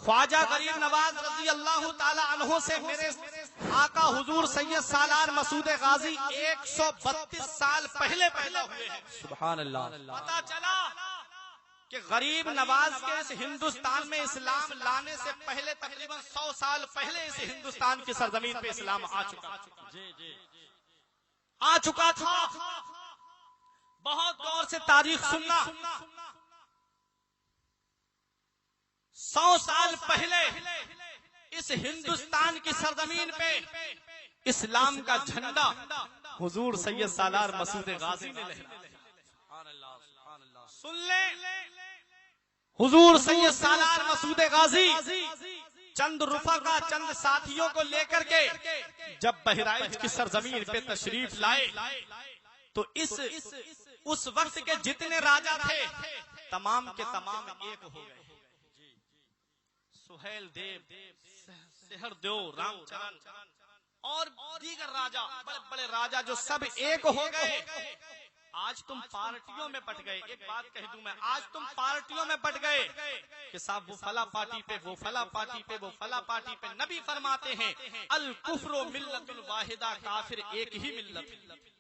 خواجہ غریب نواز رضی اللہ تعالی عنہ سے میرے آقا حضور سید سالار مسعود غازی 132 سال پہلے پیدا ہوئے ہیں. سبحان اللہ. پتا چلا کہ غریب نواز کے اس ہندوستان میں اسلام لانے سے پہلے تقریباً 100 سال پہلے اس ہندوستان کی سرزمین پہ اسلام آ چکا تھا. بہت غور سے تاریخ سننا. 100 سال پہلے اس ہندوستان کی سرزمین پہ اسلام کا جھنڈا حضور سید سالار مسعود غازی نے لہرایا. سن لیں، حضور سید سالار مسعود غازی چند رفقا چند ساتھیوں کو لے کر کے جب بہرائچ کی سرزمین پہ تشریف لائے تو اس وقت کے جتنے راجا تھے تمام کے تمام ایک ہو گئے. سہیل دیو، سہر دیو، رام چرن اور دیگر راجا، بڑے بڑے راجا جو سب ایک ہو گئے. آج تم پارٹیوں میں بٹ گئے. ایک بات کہہ دوں میں، آج تم پارٹیوں میں بٹ گئے کہ صاحب وہ فلاں پارٹی پہ، وہ فلاں پارٹی پہ، وہ فلاں پارٹی پہ. نبی فرماتے ہیں الکفر ملت الواحدہ، کافر ایک ہی ملت ہے.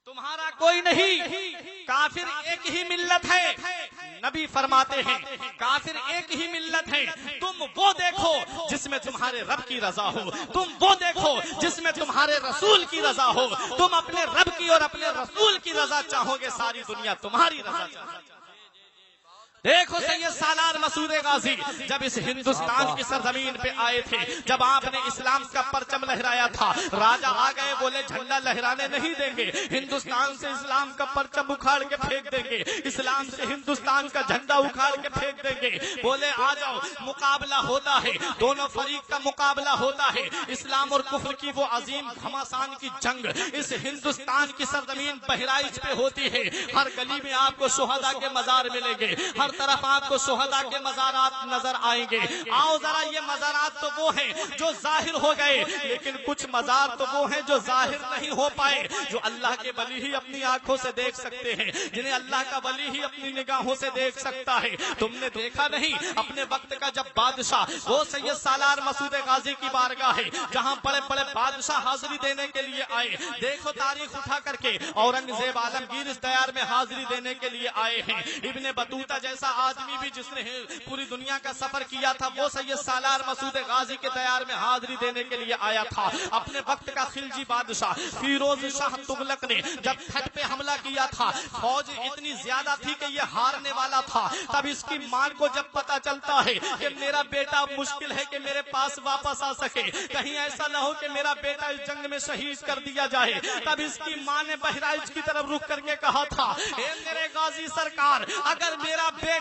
تمہارا کوئی نہیں، کافر ایک ہی ملت ہے. نبی فرماتے ہیں کافر ایک ہی ملت ہے. تم وہ دیکھو جس میں تمہارے رب کی رضا ہو، تم وہ دیکھو جس میں تمہارے رسول کی رضا ہو. تم اپنے رب کی اور اپنے رسول کی رضا چاہو گے، ساری دنیا تمہاری رضا چاہے گی. دیکھو سید سالار مسعود غازی جب اس ہندوستان کی سرزمین پہ آئے تھے، جب آپ نے اسلام کا پرچم لہرایا تھا، راجا آ گئے، بولے جھنڈا لہرانے نہیں دیں گے، ہندوستان سے اسلام کا پرچم اکھاڑ کے پھینک دیں گے، اسلام سے ہندوستان کا جھنڈا اکھاڑ کے پھینک دیں گے. بولے آ جاؤ، مقابلہ ہوتا ہے، دونوں فریق کا مقابلہ ہوتا ہے. اسلام اور کفر کی وہ عظیم گھمسان کی جنگ اس ہندوستان کی سرزمین بہرائچ پہ ہوتی ہے. ہر گلی میں آپ کو شہداء کے مزار ملیں گے، ہر طرف آپ کو شہداء کے مزارات نظر آئیں گے. آؤ ذرا، یہ مزارات تو وہ ہیں جو ظاہر ہو گئے، لیکن کچھ مزار تو وہ ہیں جو ظاہر نہیں ہو پائے، جو اللہ کے ولی ہی اپنی آنکھوں سے دیکھ سکتے ہیں، جنہیں اللہ کا ولی ہی اپنی نگاہوں سے دیکھ سکتا ہے. تم نے دیکھا نہیں اپنے وقت کا جب بادشاہ وہ سید سالار مسعود غازی کی بارگاہ ہے جہاں بڑے بڑے بادشاہ حاضری دینے کے لیے آئے. دیکھو تاریخ اٹھا کر کے، اورنگزیب عالمگیر اس دیار میں حاضری دینے کے لیے آئے ہیں. ابن بطوطہ جیسا آدمی بھی جس نے پوری دنیا کا سفر کیا تھا، وہ سید سالار مسعود غازی کے دیار میں حاضری دینے کے لیے آیا تھا. اپنے وقت کا خلجی بادشاہ فیروز شاہ تغلق نے جب تھٹ پہ حملہ کیا تھا، فوج اتنی زیادہ تھی کہ یہ ہارنے والا تھا. تب اس کی ماں کو جب پتا چلتا ہے کہ میرا بیٹا مشکل ہے کہ میرے پاس واپس آ سکے، کہیں ایسا نہ ہو کہ میرا بیٹا اس جنگ میں شہید کر دیا جائے، تب اس کی ماں نے بہرائچ کی طرف رک کر کے کہا تھا، اے میرے غازی سرکار، اگر میرا بیٹا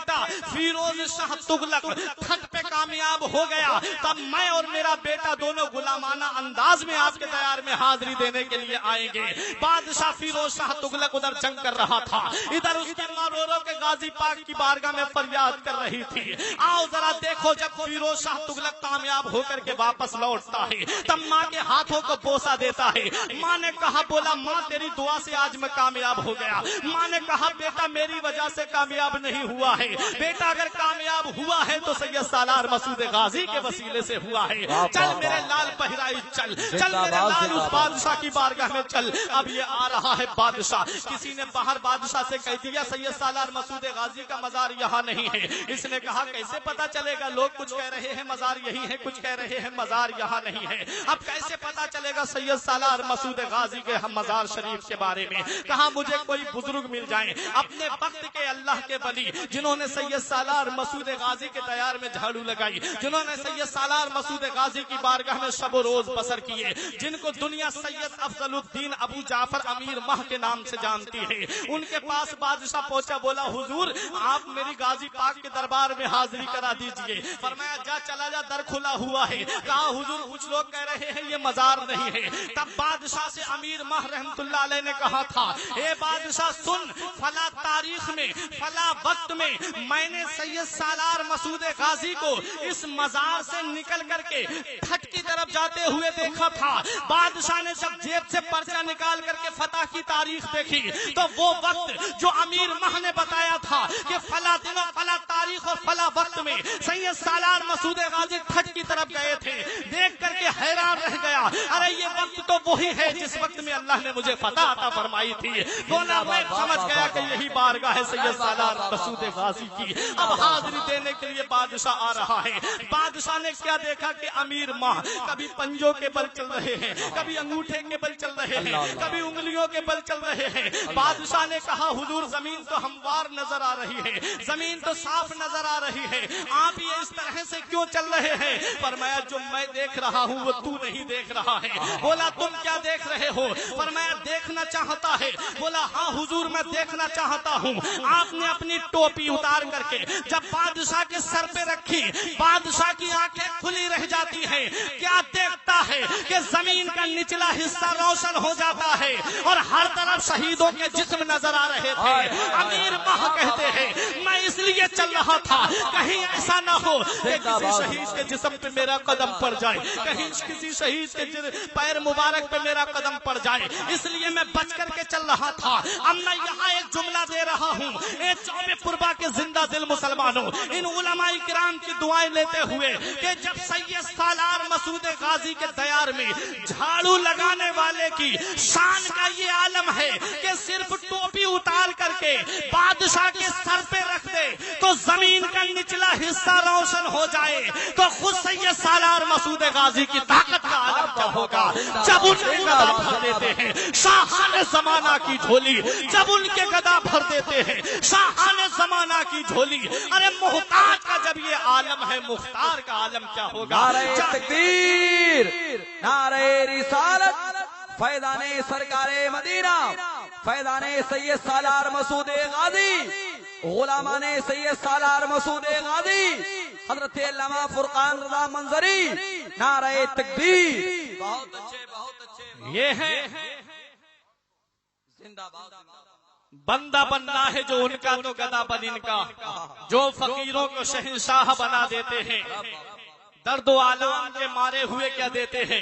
فیروز شاہ تغلق تھٹ پہ کامیاب ہو گیا تب میں اور میرا بیٹا دونوں غلامانہ انداز میں آپ کے دیار میں حاضری دینے کے لیے آئیں گے. بادشاہ فیروز شاہ تغلق ادھر جنگ کر رہا تھا، ادھر اس کی ماں رو رو کے غازی پاک کی بارگاہ میں فریاد کر رہی تھی. آؤ ذرا دیکھو، جب فیروز شاہ تغلق کامیاب ہو کر کے واپس لوٹتا ہے تب ماں کے ہاتھوں کو بوسہ دیتا ہے. ماں نے کہا، بولا ماں تیری دعا سے آج میں کامیاب ہو گیا. ماں نے کہا بیٹا میری وجہ سے کامیاب نہیں ہوا ہے، بیٹا اگر کامیاب ہوا ہے تو سید سالار مسعود غازی کے وسیلے سے ہوا ہے. چل میرے لال بہرائچ چل، چل میرے لال اس بادشاہ کی بارگاہ میں چل. اب یہ آ رہا ہے بادشاہ. کسی نے باہر بادشاہ سے کہہ دیا سید سالار مسعود غازی کا مزار یہاں نہیں ہے. اس نے کہا کیسے پتا چلے گا؟ لوگ کچھ کہہ رہے ہیں مزار یہی ہے، کچھ کہہ رہے ہیں مزار یہاں نہیں ہے. اب کیسے پتا چلے گا سید سالار مسعود غازی کے ہم مزار شریف کے بارے میں؟ کہا مجھے کوئی بزرگ مل جائیں اپنے وقت کے اللہ کے ولی، جنہوں نے سید سالار مسعود غازی کے دیار میں جھاڑو لگائی، جنہوں نے سید سالار مسعود غازی کی بارگاہ میں شب و روز بسر کیے، جن کو دنیا سید افضل الدین ابو جعفر امیر ماہ کے نام سے جانتی ہے. ان کے پاس بادشاہ پہنچا، بولا حضور آپ میری غازی پاک کے دربار میں حاضری کرا دیجئے. فرمایا جا، چلا جا، در کھلا ہوا ہے. کہا حضور کچھ لوگ کہہ رہے ہیں یہ مزار نہیں ہے. تب بادشاہ سے امیر ماہ رحمت اللہ علیہ نے کہا تھا، اے بادشاہ سن، فلا تاریخ میں فلا وقت میں میں نے سید سالار مسعود غازی کو اس مزار سے نکل کر کے تھٹ کی طرف جاتے ہوئے دیکھا تھا۔ بادشاہ نے جب جیب سے پرچہ نکال کر کے فتح کی تاریخ دیکھی تو وہ وقت جو امیر ماہ نے بتایا تھا کہ فلاں دن اور فلاں تاریخ اور فلاں وقت میں سید سالار مسعود غازی تھٹ کی طرف گئے تھے، دیکھ کر کے حیران رہ گیا، ارے یہ وقت تو وہی ہے جس وقت میں اللہ نے مجھے فتح عطا فرمائی تھی۔ گونا میں سمجھ گیا کہ یہی بارگاہ ہے سید سالار مسعود غازی کی۔ اب حاضری دینے کے لیے بادشاہ آ رہا ہے۔ بادشاہ نے کیا دیکھا کہ امیر ماہ کبھی پنجوں کے بل چل رہے ہیں، کبھی انگوٹھے کے بل چل رہے ہیں، کبھی انگلیوں کے بل چل رہے ہیں۔ بادشاہ نے کہا حضور زمین تو ہموار نظر آ رہی ہے، زمین تو صاف نظر آ رہی ہے، آپ یہ اس طرح سے کیوں چل رہے ہیں؟ فرمایا جو میں دیکھ رہا ہوں وہ تو نہیں دیکھ رہا ہے۔ بولا تم کیا دیکھ رہے ہو؟ فرمایا دیکھنا چاہتا ہے۔ بولا ہاں حضور میں دیکھنا چاہتا ہوں۔ آپ نے اپنی ٹوپی اتار کر کے جب بادشاہ کے سر پہ رکھی، بادشاہ کی آنکھیں کھلی رہ جاتی ہیں۔ کیا دیکھتا ہے کہ زمین کا نچلا حصہ روشن ہو جاتا ہے اور ہر طرف شہیدوں کے جسم نظر آ رہے تھے۔ امیر ماہ کہتے ہیں میں اس لیے چل رہا تھا کہیں ایسا نہ ہو کہ کسی شہید کے جسم پہ میرا قدم پڑ جائے، کہیں کسی شہید کے پیر مبارک پہ میرا قدم پڑ جائے، اس لیے میں بچ کر کے چل رہا تھا۔ اب میں یہاں ایک جملہ دے رہا ہوں، اے چوبے پربا کے زندہ دل مسلمانوں، ان علماء کرام کی دعائیں لیتے ہوئے کہ جب سید سالار مسعود غازی کے دیار میں جھاڑو لگانے والے کی شان کا یہ عالم ہے کہ صرف ٹوپی اتار کر کے بادشاہ کے سر پہ رکھ دے تو زمین کا نچلا حصہ روشن ہو جائے، تو خود سید سالار مسعود غازی کی طاقت کا عالم کیا ہوگا؟ جب ان کے گدا بھر دیتے ہیں شاہان زمانہ کی جھولی، جب ان کے گدا بھر دیتے ہیں شاہان زمانہ کی جھولی، ارے محتاج کا جب یہ عالم ہے مختار کا عالم کیا ہوگا؟ نعرہ تکبیر، نعرہ رسالت، فیضان سرکار مدینہ، فیضان سید سالار مسعود غازی، غلامان سید سالار مسعود غازی، حضرت علامہ فرقان رضا منظری، نعرہ تکبیر۔ بہت اچھے بہت اچھے، یہ ہے زندہ باد۔ بندہ بننا ہے جو ان کا تو گدا بن ان کا، جو فقیروں کو شہنشاہ بنا دیتے ہیں، درد و آلام کے مارے ہوئے کیا دیتے ہیں؟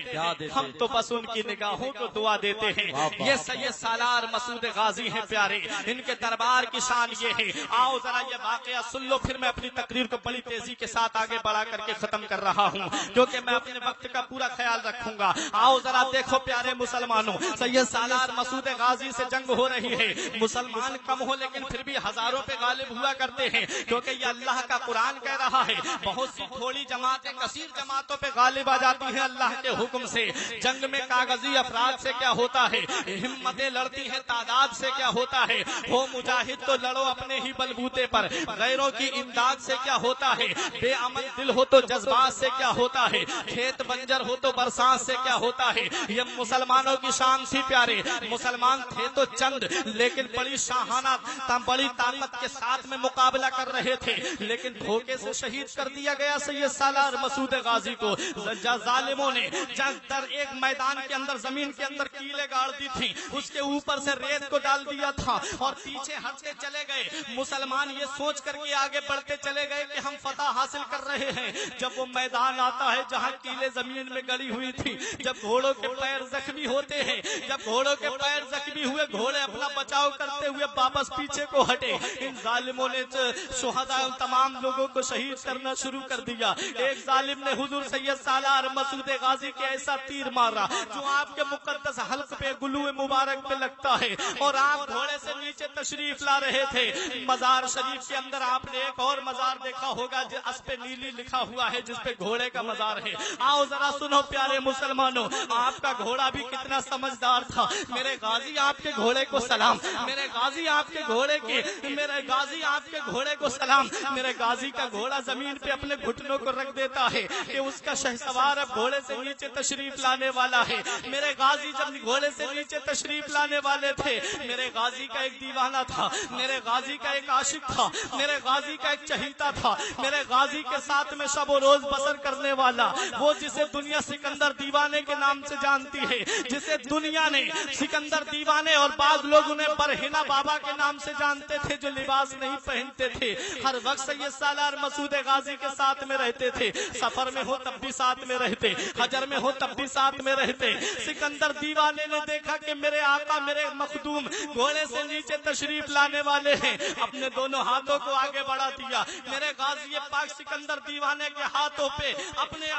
ہم تو بس ان کی نگاہوں کو دعا دیتے ہیں۔ یہ سید سالار مسعود غازی ہیں پیارے، ان کے دربار کی شان یہ ہے۔ آؤ ذرا یہ واقعہ سن لو، پھر میں اپنی تقریر کو بڑی تیزی کے ساتھ آگے بڑھا کر کے ختم کر رہا ہوں کیونکہ میں اپنے وقت کا پورا خیال رکھوں گا۔ آؤ ذرا دیکھو پیارے مسلمانوں، سید سالار مسعود غازی سے جنگ ہو رہی ہے، مسلمان کم ہو لیکن پھر بھی ہزاروں پہ غالب ہوا کرتے ہیں کیونکہ یہ اللہ کا قرآن کہہ رہا ہے۔ بہت سی تھوڑی جماعتیں کثیر جماعتوں پہ غالب آ جاتی ہیں اللہ کے حکم سے۔ جنگ میں کاغذی افراد سے کیا ہوتا ہے، ہمتیں لڑتی ہیں تعداد سے کیا ہوتا ہے۔ ہو مجاہد تو لڑو اپنے ہی بلبوتے پر، غیروں کی امداد سے کیا ہوتا ہے۔ بے عمل دل ہو تو جذبات سے کیا ہوتا ہے، کھیت بنجر ہو تو برسات سے کیا ہوتا ہے۔ یہ مسلمانوں کی شان سی پیارے، مسلمان تھے تو چند لیکن بڑی شاہانہ بڑی طاقت کے ساتھ میں مقابلہ کر رہے تھے، لیکن دھوکے سے شہید کر دیا گیا سید سالار مسعود غازی کو۔ ظالموں نے در ایک میدان کے اندر زمین کے اندر کیلیں گاڑ دی تھی، اس کے اوپر سے ریت کو ڈال دیا تھا اور پیچھے ہٹتے چلے گئے۔ مسلمان یہ سوچ کر کے آگے بڑھتے چلے گئے کہ ہم فتح حاصل کر رہے ہیں۔ جب وہ میدان آتا ہے جہاں کیلیں زمین میں گڑی ہوئی تھی، جب گھوڑوں کے پیر زخمی ہوتے ہیں، جب گھوڑوں کے پیر زخمی ہوئے، گھوڑے اپنا بچاؤ کرتے ہوئے واپس پیچھے کو ہٹے۔ ان ظالموں نے شہداء تمام لوگوں کو شہید کرنا شروع کر دیا۔ ایک ظالم نے حضور سید سالار مسعود غازی کے ایسا تیر مارا جو آپ کے مقدس حلق پہ گلو مبارک پہ لگتا ہے، اور آپ گھوڑے سے نیچے تشریف لا رہے تھے۔ مزار شریف کے اندر آپ نے ایک اور مزار دیکھا ہوگا جس پہ نیلی لکھا ہوا ہے، جس پہ گھوڑے کا مزار ہے۔ آؤ ذرا سنو پیارے مسلمانوں، آپ کا گھوڑا بھی کتنا سمجھدار تھا۔ میرے غازی آپ کے گھوڑے کو سلام، میرے غازی آپ کے گھوڑے کے، میرے غازی آپ کے گھوڑے کو سلام۔ میرے غازی کا گھوڑا زمین پہ اپنے گھٹنوں کو رکھ دیتا ہے ہے کہ اس کا شہسوار اب گھوڑے سے نیچے تشریف لانے والا ہے۔ میرے غازی جب گھوڑے سے نیچے تشریف لانے والے تھے، میرے غازی کا ایک دیوانہ تھا، میرے غازی کا ایک عاشق تھا، میرے غازی کا ایک چہیتا تھا، میرے غازی کے ساتھ میں شب و روز بسر کرنے والا، وہ جسے دنیا سکندر دیوانے کے نام سے جانتی ہے، جسے دنیا نے سکندر دیوانے اور بعض لوگ انہیں برہنہ بابا کے نام سے جانتے تھے، جو لباس نہیں پہنتے تھے، ہر وقت سید سالار مسعود غازی کے ساتھ میں رہتے تھے، سفر میں ہو تب بھی ساتھ میں رہتے، حجر میں ہو تب بھی ساتھ میں رہتے۔ سکندر دیوانے نے دیکھا کہ میرے آقا میرے مخدوم گھوڑے سے نیچے تشریف لانے والے ہیں، اپنے دونوں ہاتھوں کو آگے بڑھا دیا، میرے غازی پاک سکندر دیوانے کے ہاتھوں پہ اپنے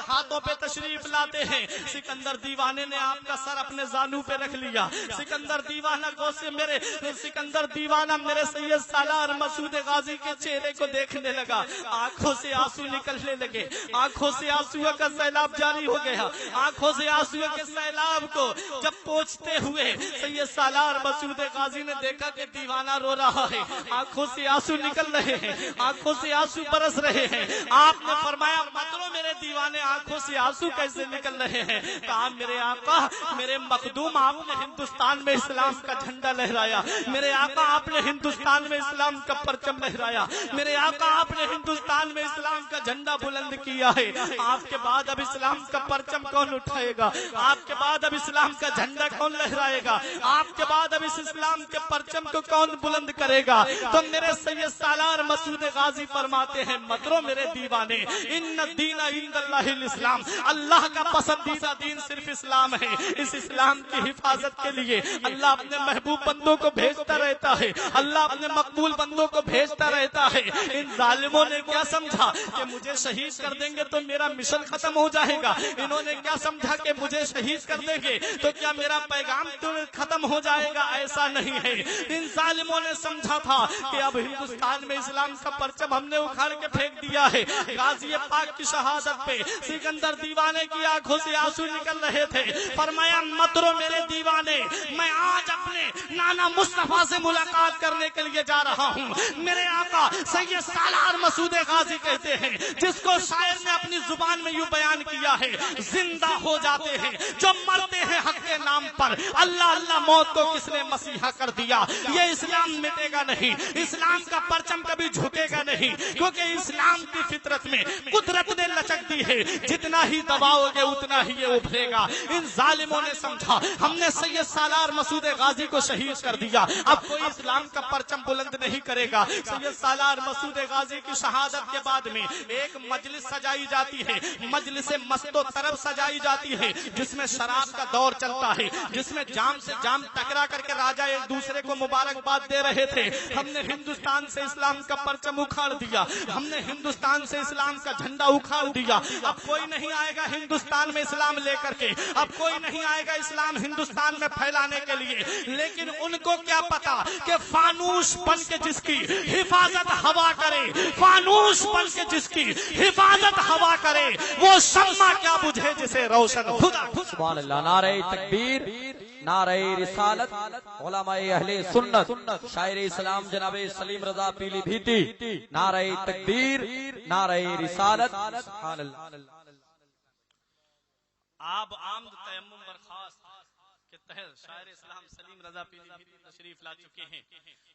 ہاتھوں پہ تشریف لاتے ہیں۔ سکندر دیوانے نے آپ کا سر اپنے زانو پہ رکھ لیا، سکندر دیوانہ کو سے سکندر دیوانہ میرے سید سالار مسعود غازی کے چہرے کو دیکھنے لگا، آنکھوں سے آنسو نکلنے لگے، آنکھوں سے آنسو کا سیلاب جاری ہو گیا، آنکھوں سے آنسو کے سیلاب کو جب پہنچتے ہوئے سید سالار مسعود غازی نے دیکھا کہ دیوانہ رو رہا ہے، آنکھوں سے آنسو نکل رہے ہیں، آنکھوں سے آنسو برس رہے ہیں۔ آپ نے فرمایا مت رو میرے دیوانے، آنکھوں سے آنسو کیسے نکل رہے ہیں؟ کہا میرے آقا میرے مخدوم آپ نے ہندوستان میں اسلام کا جھنڈا لہرایا، میرے آقا آپ نے ہندوستان میں اسلام کا پرچم لہرایا، میرے آقا آپ نے ہندوستان میں اسلام کا جھنڈا بلند کیا ہے، آپ کے بعد اب اسلام کا پرچم کون اٹھائے گا؟ آپ کے بعد اب اسلام کا جھنڈا کون لہرائے گا؟ آپ کے بعد اب اس اسلام کے پرچم کو کون بلند کرے گا؟ تو میرے سید سالار مسعود غازی فرماتے ہیں مت رو میرے دیوانے، ان الدین عند اللہ الاسلام، اللہ کا پسندیدہ دین صرف اسلام ہے، اس اسلام کی حفاظت کے لیے اللہ اپنے محبوب بندوں کو بھیجتا رہتا ہے، اللہ اپنے مقبول بندوں کو بھیجتا رہتا ہے۔ ان ظالموں نے کیا سمجھا کہ مجھے شہید کر دیں گے تو میرا مشن ختم ہو جائے گا، انہوں نے کیا سمجھا کہ مجھے شہید کر دیں گے تو کیا میرا پیغام ختم ہو جائے گا؟ ایسا نہیں ہے، ان ظالموں نے سمجھا تھا کہ اب ہندوستان میں اسلام کا پرچم ہم نے اکھاڑ کے پھینک دیا ہے۔ غازی پاک کی شہادت پہ سکندر دیوانے کی آنکھوں سے آنسو نکل رہے تھے، فرمایا مت رو میرے دیوانے، میں آج اپنے نانا مصطفیٰ سے ملاقات کرنے کے لیے جا رہا ہوں۔ میرے آقا سید سالار مسعود غازی کہتے ہیں، جس کو شاعر نے اپنی زبان میں یوں بیان کیا ہے، زندہ ہو جاتے ہیں جو مرتے ہیں حق کے نام پر، اللہ اللہ موت کو کس نے مسیحا کر دیا؟ یہ اسلام مٹے گا نہیں، اسلام کا پرچم کبھی جھکے گا نہیں، کیونکہ اسلام کی فطرت میں قدرت نے لچک دی ہے، جتنا ہی دباؤ گے اتنا ہی یہ ابھرے گا۔ ان ظالموں نے سمجھا ہم نے سید سالار مسعود غازی کو شہید کر دیا، اب کوئی اسلام کا پرچم بلند نہیں کرے گا۔ سید سالار مسعود غازی کی شہادت کے بعد میں ایک مجلس سجائی جاتی ہے، مجلس مست و طرب سجائی جاتی ہے، جس میں شراب کا دور چلتا ہے، جس میں جام سے جام ٹکرا کر کے راجا ایک دوسرے کو مبارکباد دے رہے تھے۔ ہم نے ہندوستان سے اسلام کا پرچم اکھاڑ دیا، ہم نے ہندوستان سے اسلام کا جھنڈا اکھاڑ دیا، اب کوئی نہیں آئے گا ہندوستان میں اسلام لے کر کے، اب کوئی نہیں آئے گا اسلام ہندوستان میں پھیلانے کے لیے۔ لیکن ان کو کیا پتا کہ فانوس بن کے جس کی حفاظت ہوا کرے، فانوس بن کے جس کی حفاظت ہوا کرے، وہ شمع کیا بجھے جسے روشن خدا۔ سبحان اللہ، نعرہ تکبیر، نعرہ رسالت، علماء اہل سنت، شاعر اسلام جناب سلیم رضا پیلی بھیتی، نعرہ تکبیر، نعرہ رسالت، سبحان اللہ۔ آپ آمد تیمم برخاست کے تحت شاعر اسلام سلیم رضا پیلی بھیتی تشریف لا چکے ہیں،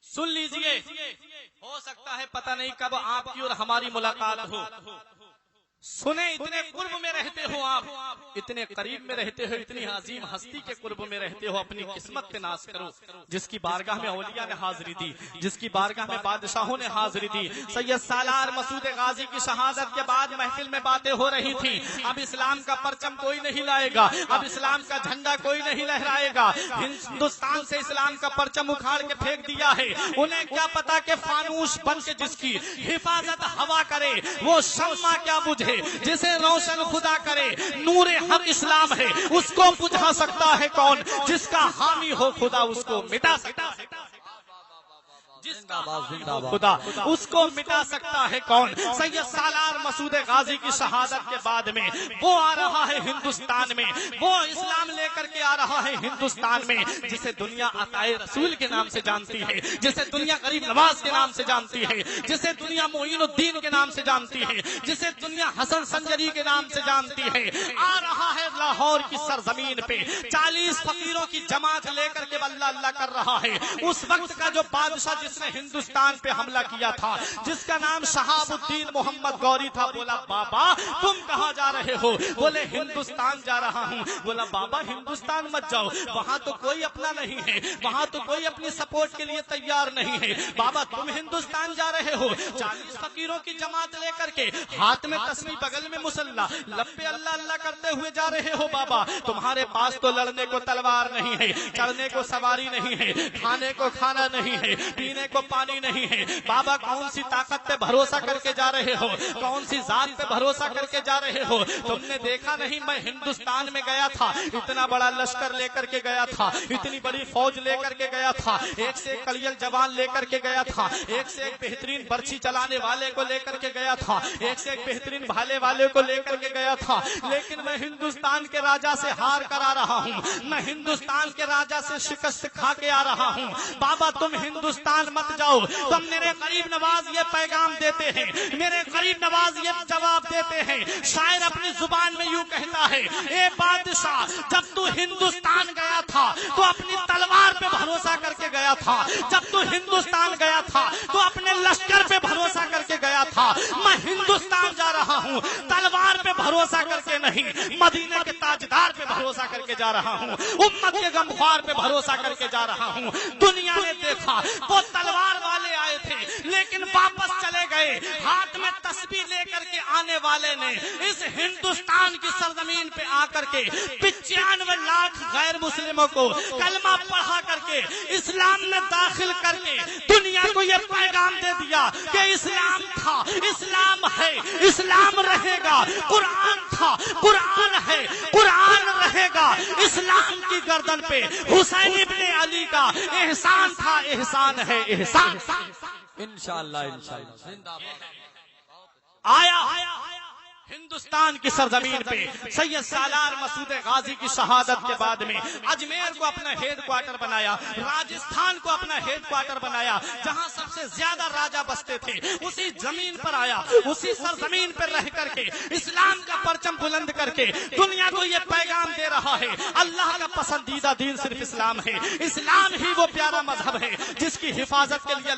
سن لیجئے، ہو سکتا ہے پتہ نہیں کب آپ کی اور ہماری ملاقات ہو۔ سنیں، اتنے قرب میں رہتے ہو آپ، اتنے قریب میں رہتے ہو، اتنی عظیم ہستی کے قرب میں رہتے ہو، اپنی قسمت پہ ناز کرو، جس کی بارگاہ میں اولیاء نے حاضری دی، جس کی بارگاہ میں بادشاہوں نے حاضری دی۔ سید سالار مسعود غازی کی شہادت کے بعد محفل میں باتیں ہو رہی تھی، اب اسلام کا پرچم کوئی نہیں لائے گا، اب اسلام کا جھنڈا کوئی نہیں لہرائے گا، ہندوستان سے اسلام کا پرچم اکھاڑ کے پھینک دیا ہے۔ انہیں کیا پتا کہ فانوس بن کے جس کی حفاظت ہوا کرے، وہ شمع کیا بجھے جسے روشن خدا کرے۔ نور حق اسلام ہے، اس کو بجھا سکتا ہے کون؟ جس کا حامی ہو خدا اس کو مٹا سکتا ہے۔ خدا اس کو مٹا سکتا ہے کون؟ سید سالار مسعود غازی کی شہادت کے بعد میں وہ آ رہا ہے ہندوستان میں، وہ اسلام لے کر کے آ رہا ہے ہندوستان میں، جسے دنیا عطائے رسول کے نام سے جانتی ہے، جسے دنیا غریب نواز کے نام سے جانتی ہے، جسے دنیا معین الدین کے نام سے جانتی ہے، جسے دنیا حسن سنجری کے نام سے جانتی ہے، آ رہا ہے لاہور کی سرزمین پہ 40 فقیروں کی جماعت لے کر کے اللہ اللہ کر رہا ہے۔ اس وقت کا جو بادشاہ جس نے ہندوستان پہ حملہ کیا تھا، جس کا نام شہاب الدین محمد گوری تھا، بولا بابا تم کہاں جا رہے ہو؟ بولے ہندوستان جا رہا ہوں۔ بولا بابا ہندوستان مت جاؤ، وہاں تو کوئی اپنا نہیں ہے، وہاں تو کوئی اپنی سپورٹ کے لیے تیار نہیں ہے۔ بابا تم ہندوستان جا رہے ہو 40 فقیروں کی جماعت لے کر کے، ہاتھ میں تسبیح بغل میں مسلح، لب پہ اللہ اللہ کرتے ہوئے جا رہے ہو۔ بابا تمہارے پاس تو لڑنے کو تلوار نہیں ہے، چڑھنے کو سواری نہیں ہے، کھانے کو کھانا نہیں ہے، پینے کو پانی نہیں ہے۔ بابا کون سی طاقت پہ بھروسہ کر کے جا رہے ہو؟ کون سی ذات پہ بھروسہ کر کے جا رہے ہو؟ تم نے دیکھا نہیں میں ہندوستان میں گیا تھا، اتنا بڑا لشکر لے کر کے گیا تھا، اتنی بڑی فوج لے کر کے گیا تھا، ایک سے ایک کلیل جوان لے کر کے گیا تھا، ایک سے ایک بہترین برچھی چلانے والے کو لے کر کے گیا تھا، ایک سے ایک بہترین بھالے والے کو لے کر کے گیا تھا، لیکن میں ہندوستان کے راجا سے ہار کر آ رہا ہوں، میں ہندوستان کے راجا سے شکست کھا کے آ رہا ہوں۔ بابا تم ہندوستان مت جاؤ۔ تم میرے غریب نواز یہ پیغام دیتے ہیں، میرے غریب نواز یہ جواب دیتے ہیں۔ شاعر اپنی زبان میں یوں کہتا ہے، اے بادشاہ جب تو ہندوستان گیا تھا تو اپنی تلوار پہ بھروسہ کر کے گیا تھا، جب تو ہندوستان گیا تھا تو اپنے لشکر پہ بھروسہ کر کے گیا تھا۔ میں ہندوستان جا رہا ہوں تلوار پہ بھروسہ کر کے نہیں، مدینے کے تاجدار پہ بھروسہ کر کے جا رہا ہوں، امت کے غمخوار پہ بھروسہ کر کے جا رہا ہوں۔ دنیا نے دیکھا وہ تلوار والے آئے تھے لیکن واپس چلے گئے، ہاتھ میں تسبیح لے کر کے آنے والے نے اس ہندوستان کی سرزمین پہ آ کر کے 95 لاکھ غیر مسلموں کو کلمہ پڑھا کر کے اسلام میں داخل کر کے دنیا کو یہ پیغام دے دیا کہ اسلام تھا، اسلام ہے، اسلام رہے گا، قرآن تھا، قرآن ہے، قرآن رہے گا۔ اسلام کی گردن پہ حسین ابن علی کا احسان تھا، احسان ہے، احسان انشاءاللہ انشاءاللہ زندہ آیا ہندوستان کی سرزمین پہ سید سالار مسعود غازی کی شہادت کے بعد میں اجمیر کو اپنا ہیڈ کوارٹر بنایا، راجستھان کو اپنا ہیڈ کوارٹر بنایا، جہاں سب سے زیادہ راجا بستے تھے اسی زمین پر آیا، اسی سرزمین پر رہ کر کے اسلام کا پرچم بلند کر کے دنیا کو یہ پیغام دے رہا ہے اللہ کا پسندیدہ دین صرف اسلام ہے، اسلام ہی وہ پیارا مذہب ہے جس کی حفاظت کے لیے